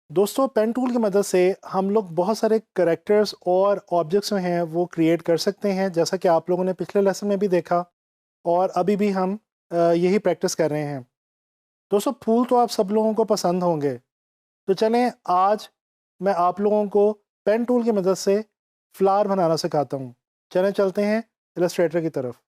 दोस्तों pen tool की मदद से हम लोग बहुत सारे करेक्टर्स और ऑब्जेक्ट्स जो हैं वो क्रिएट कर सकते हैं, जैसा कि आप लोगों ने पिछले लेसन में भी देखा और अभी भी हम यही प्रैक्टिस कर रहे हैं। दोस्तों फूल तो आप सब लोगों को पसंद होंगे, तो चलें आज मैं आप लोगों को पेन टूल की मदद से फ्लावर बनाना सिखाता हूँ। चलें चलते हैं इलस्ट्रेटर की तरफ।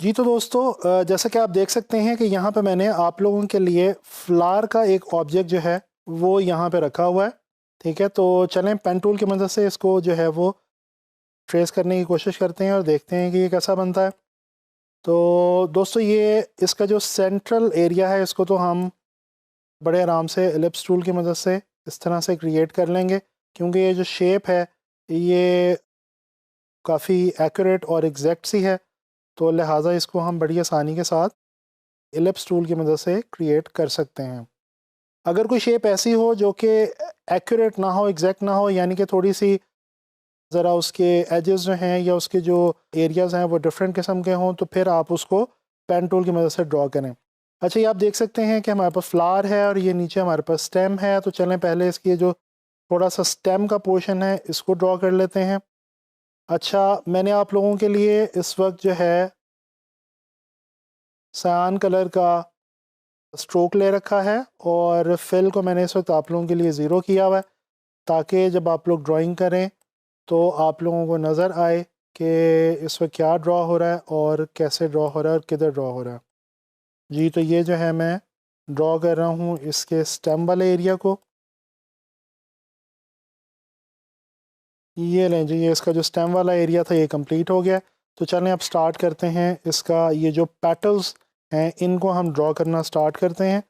जी तो दोस्तों जैसा कि आप देख सकते हैं कि यहाँ पे मैंने आप लोगों के लिए फ्लावर का एक ऑब्जेक्ट जो है वो यहाँ पे रखा हुआ है। ठीक है, तो चलें पेन टूल की मदद से इसको जो है वो ट्रेस करने की कोशिश करते हैं और देखते हैं कि ये कैसा बनता है। तो दोस्तों ये इसका जो सेंट्रल एरिया है इसको तो हम बड़े आराम से एलिप्स टूल की मदद से इस तरह से क्रिएट कर लेंगे, क्योंकि ये जो शेप है ये काफ़ी एक्यूरेट और एग्जैक्ट सी है, तो लिहाजा इसको हम बड़ी आसानी के साथ एलिप्स टूल की मदद से क्रिएट कर सकते हैं। अगर कोई शेप ऐसी हो जो कि एक्यूरेट ना हो, एग्जैक्ट ना हो, यानी कि थोड़ी सी ज़रा उसके एजेस जो हैं या उसके जो एरियाज़ हैं वो डिफरेंट किस्म के हों, तो फिर आप उसको पेन टूल की मदद से ड्रॉ करें। अच्छा, ये आप देख सकते हैं कि हमारे पास फ्लावर है और ये नीचे हमारे पास स्टेम है, तो चलें पहले इसकी जो थोड़ा सा स्टेम का पोर्शन है इसको ड्रॉ कर लेते हैं। अच्छा, मैंने आप लोगों के लिए इस वक्त जो है सयान कलर का स्ट्रोक ले रखा है और फिल को मैंने इस वक्त आप लोगों के लिए ज़ीरो किया हुआ है, ताकि जब आप लोग ड्राइंग करें तो आप लोगों को नज़र आए कि इस वक्त क्या ड्रॉ हो रहा है और कैसे ड्रॉ हो रहा है और किधर ड्रॉ हो रहा है। जी तो ये जो है मैं ड्रॉ कर रहा हूँ इसके स्टेम वाले एरिया को। ये लें जी, ये इसका जो स्टेम वाला एरिया था ये कंप्लीट हो गया। तो चलें अब स्टार्ट करते हैं इसका ये जो पेटल्स हैं इनको हम ड्रॉ करना स्टार्ट करते हैं।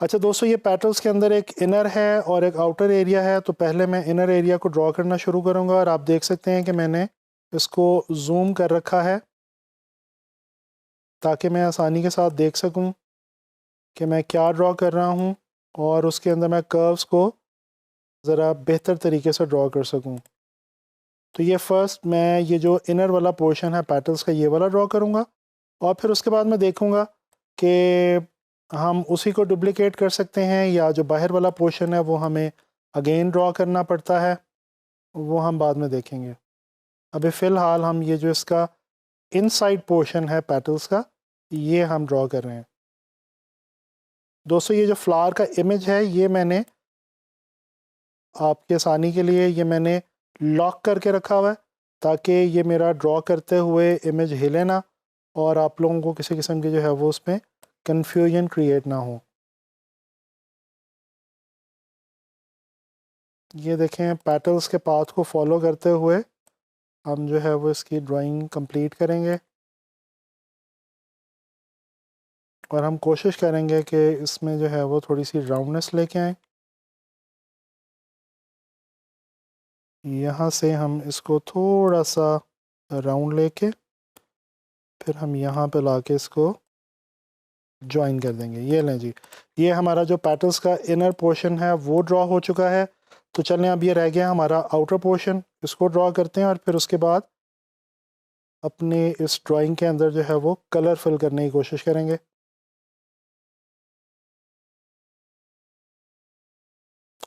अच्छा दोस्तों, ये पेटल्स के अंदर एक इनर है और एक आउटर एरिया है, तो पहले मैं इनर एरिया को ड्रॉ करना शुरू करूँगा और आप देख सकते हैं कि मैंने इसको जूम कर रखा है ताकि मैं आसानी के साथ देख सकूं कि मैं क्या ड्रॉ कर रहा हूं और उसके अंदर मैं कर्व्स को ज़रा बेहतर तरीके से ड्रॉ कर सकूं। तो ये फ़र्स्ट मैं ये जो इनर वाला पोर्शन है पेटल्स का ये वाला ड्रॉ करूँगा और फिर उसके बाद मैं देखूँगा कि हम उसी को डुप्लिकेट कर सकते हैं या जो बाहर वाला पोर्शन है वो हमें अगेन ड्रॉ करना पड़ता है, वो हम बाद में देखेंगे। अभी फ़िलहाल हम ये जो इसका इनसाइड पोर्शन है पेटल्स का ये हम ड्रॉ कर रहे हैं। दोस्तों ये जो फ्लावर का इमेज है ये मैंने आपकी आसानी के लिए ये मैंने लॉक करके रखा हुआ है, ताकि ये मेरा ड्रॉ करते हुए इमेज हिले ना और आप लोगों को किसी किस्म की जो है वो उसमें कन्फ्यूजन क्रिएट ना हो। ये देखें पेटल्स के पाथ को फॉलो करते हुए हम जो है वो इसकी ड्राइंग कंप्लीट करेंगे और हम कोशिश करेंगे कि इसमें जो है वो थोड़ी सी राउंडनेस लेके आएँ। यहाँ से हम इसको थोड़ा सा राउंड लेके फिर हम यहाँ पे लाके इसको ज्वाइन कर देंगे। ये लें जी, ये हमारा जो पेटल्स का इनर पोर्शन है वो ड्रॉ हो चुका है। तो चलें अब ये रह गया हमारा आउटर पोर्शन, इसको ड्रॉ करते हैं और फिर उसके बाद अपने इस ड्राइंग के अंदर जो है वो कलर फिल करने की कोशिश करेंगे।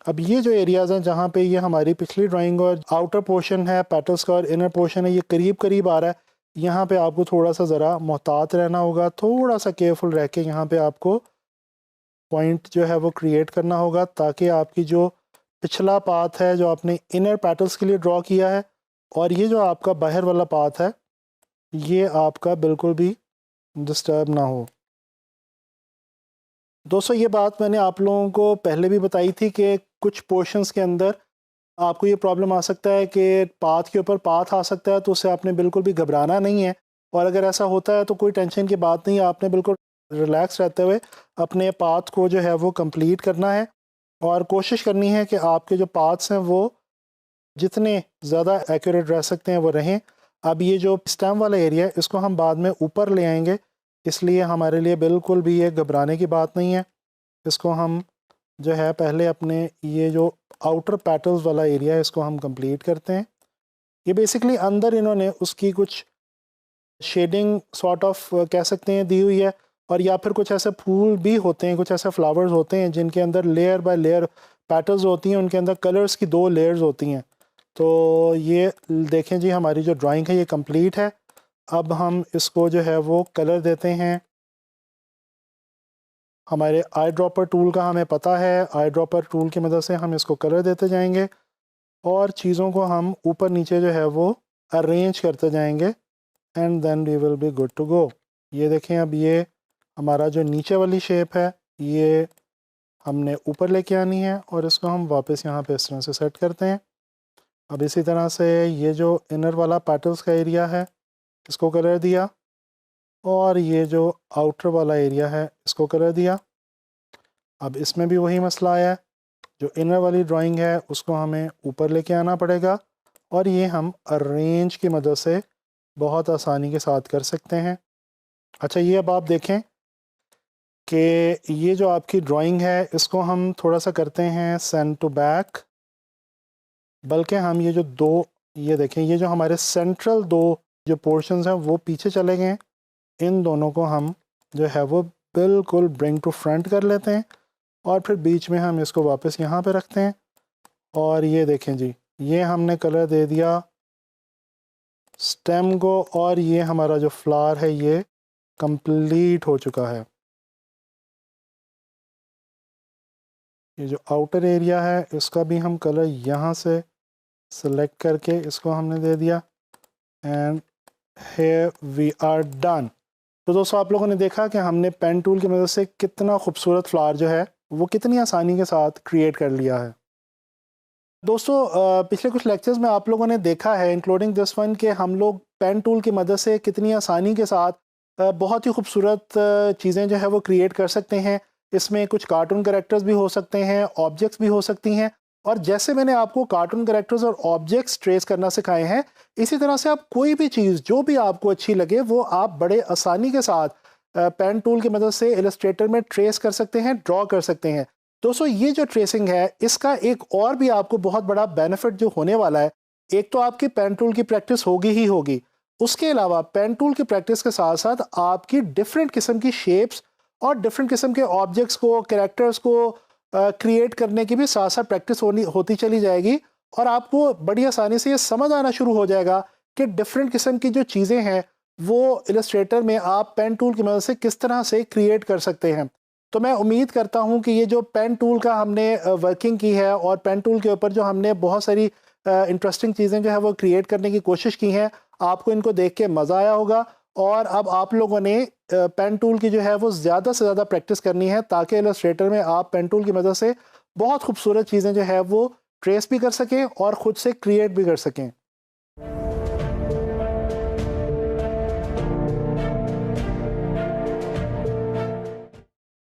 अब ये जो एरियाज़ हैं जहाँ पे ये हमारी पिछली ड्राइंग और आउटर पोर्शन है पेटल्स का और इनर पोर्शन है ये करीब करीब आ रहा है, यहाँ पे आपको थोड़ा सा ज़रा मोहतात रहना होगा, थोड़ा सा केयरफुल रह के यहाँ पे आपको पॉइंट जो है वो क्रिएट करना होगा, ताकि आपकी जो पिछला पाथ है जो आपने इनर पेटल्स के लिए ड्रॉ किया है और ये जो आपका बाहर वाला पाथ है ये आपका बिल्कुल भी डिस्टर्ब ना हो। दोस्तों ये बात मैंने आप लोगों को पहले भी बताई थी कि कुछ पोर्शंस के अंदर आपको ये प्रॉब्लम आ सकता है कि पाथ के ऊपर पाथ आ सकता है, तो उससे आपने बिल्कुल भी घबराना नहीं है और अगर ऐसा होता है तो कोई टेंशन की बात नहीं है, आपने बिल्कुल रिलैक्स रहते हुए अपने पाथ को जो है वो कंप्लीट करना है और कोशिश करनी है कि आपके जो पाथ्स हैं वो जितने ज़्यादा एक्यूरेट रह सकते हैं वो रहें। अब ये जो स्टेम वाला एरिया है इसको हम बाद में ऊपर ले आएंगे, इसलिए हमारे लिए बिल्कुल भी ये घबराने की बात नहीं है। इसको हम जो है पहले अपने ये जो आउटर पेटल्स वाला एरिया है इसको हम कंप्लीट करते हैं। ये बेसिकली अंदर इन्होंने उसकी कुछ शेडिंग सॉर्ट ऑफ कह सकते हैं दी हुई है, और या फिर कुछ ऐसे फूल भी होते हैं, कुछ ऐसे फ्लावर्स होते हैं जिनके अंदर लेयर बाय लेयर पैटर्न्स होती हैं, उनके अंदर कलर्स की 2 लेयर्स होती हैं। तो ये देखें जी, हमारी जो ड्राइंग है ये कंप्लीट है। अब हम इसको जो है वो कलर देते हैं। हमारे आई ड्रॉपर टूल का हमें पता है, आई ड्रॉपर टूल की मदद से हम इसको कलर देते जाएंगे और चीज़ों को हम ऊपर नीचे जो है वो अरेंज करते जाएंगे and then we will be good to go. ये देखें, अब ये हमारा जो नीचे वाली शेप है ये हमने ऊपर लेके आनी है और इसको हम वापस यहाँ पे इस तरह से सेट करते हैं। अब इसी तरह से ये जो इनर वाला पेटल्स का एरिया है इसको कलर दिया और ये जो आउटर वाला एरिया है इसको कलर दिया। अब इसमें भी वही मसला आया है, जो इनर वाली ड्राइंग है उसको हमें ऊपर लेके आना पड़ेगा और ये हम अरेंज की मदद से बहुत आसानी के साथ कर सकते हैं। अच्छा, ये अब आप देखें कि ये जो आपकी ड्राइंग है इसको हम थोड़ा सा करते हैं सेंड टू बैक, बल्कि हम ये जो 2, ये देखें, ये जो हमारे सेंट्रल 2 जो पोर्शंस हैं वो पीछे चले गए, इन दोनों को हम जो है वो बिल्कुल ब्रिंग टू फ्रंट कर लेते हैं और फिर बीच में हम इसको वापस यहाँ पे रखते हैं और ये देखें जी, ये हमने कलर दे दिया स्टेम को और ये हमारा जो फ्लावर है ये कंप्लीट हो चुका है। ये जो आउटर एरिया है इसका भी हम कलर यहाँ से सेलेक्ट करके इसको हमने दे दिया and here we are done. तो दोस्तों, आप लोगों ने देखा कि हमने पेन टूल की मदद से कितना खूबसूरत फ्लावर जो है वो कितनी आसानी के साथ क्रिएट कर लिया है। दोस्तों, पिछले कुछ लेक्चर्स में आप लोगों ने देखा है इंक्लूडिंग दिस वन कि हम लोग पेन टूल की मदद से कितनी आसानी के साथ बहुत ही खूबसूरत चीज़ें जो है वो क्रिएट कर सकते हैं। इसमें कुछ कार्टून कैरेक्टर्स भी हो सकते हैं, ऑब्जेक्ट्स भी हो सकती हैं, और जैसे मैंने आपको कार्टून कैरेक्टर्स और ऑब्जेक्ट्स ट्रेस करना सिखाए हैं, इसी तरह से आप कोई भी चीज़ जो भी आपको अच्छी लगे वो आप बड़े आसानी के साथ पेन टूल की मदद से इलस्ट्रेटर में ट्रेस कर सकते हैं, ड्रॉ कर सकते हैं। दोस्तों, ये जो ट्रेसिंग है इसका एक और भी आपको बहुत बड़ा बेनिफिट जो होने वाला है, एक तो आपकी पेन टूल की प्रैक्टिस होगी ही होगी, उसके अलावा पेन टूल की प्रैक्टिस के साथ साथ आपकी डिफरेंट किस्म की शेप्स और डिफरेंट किस्म के ऑब्जेक्ट्स को, कैरेक्टर्स को क्रिएट करने की भी साथ साथ प्रैक्टिस होती चली जाएगी और आपको बड़ी आसानी से ये समझ आना शुरू हो जाएगा कि डिफरेंट किस्म की जो चीज़ें हैं वो इलस्ट्रेटर में आप पेन टूल की मदद से किस तरह से क्रिएट कर सकते हैं। तो मैं उम्मीद करता हूं कि ये जो पेन टूल का हमने वर्किंग की है और पेन टूल के ऊपर जो हमने बहुत सारी इंटरेस्टिंग चीज़ें जो है वो क्रिएट करने की कोशिश की हैं, आपको इनको देख के मज़ा आया होगा। और अब आप लोगों ने पेन टूल की जो है वो ज़्यादा से ज़्यादा प्रैक्टिस करनी है ताकि इलस्ट्रेटर में आप पेन टूल की मदद से बहुत खूबसूरत चीज़ें जो है वो ट्रेस भी कर सकें और ख़ुद से क्रिएट भी कर सकें।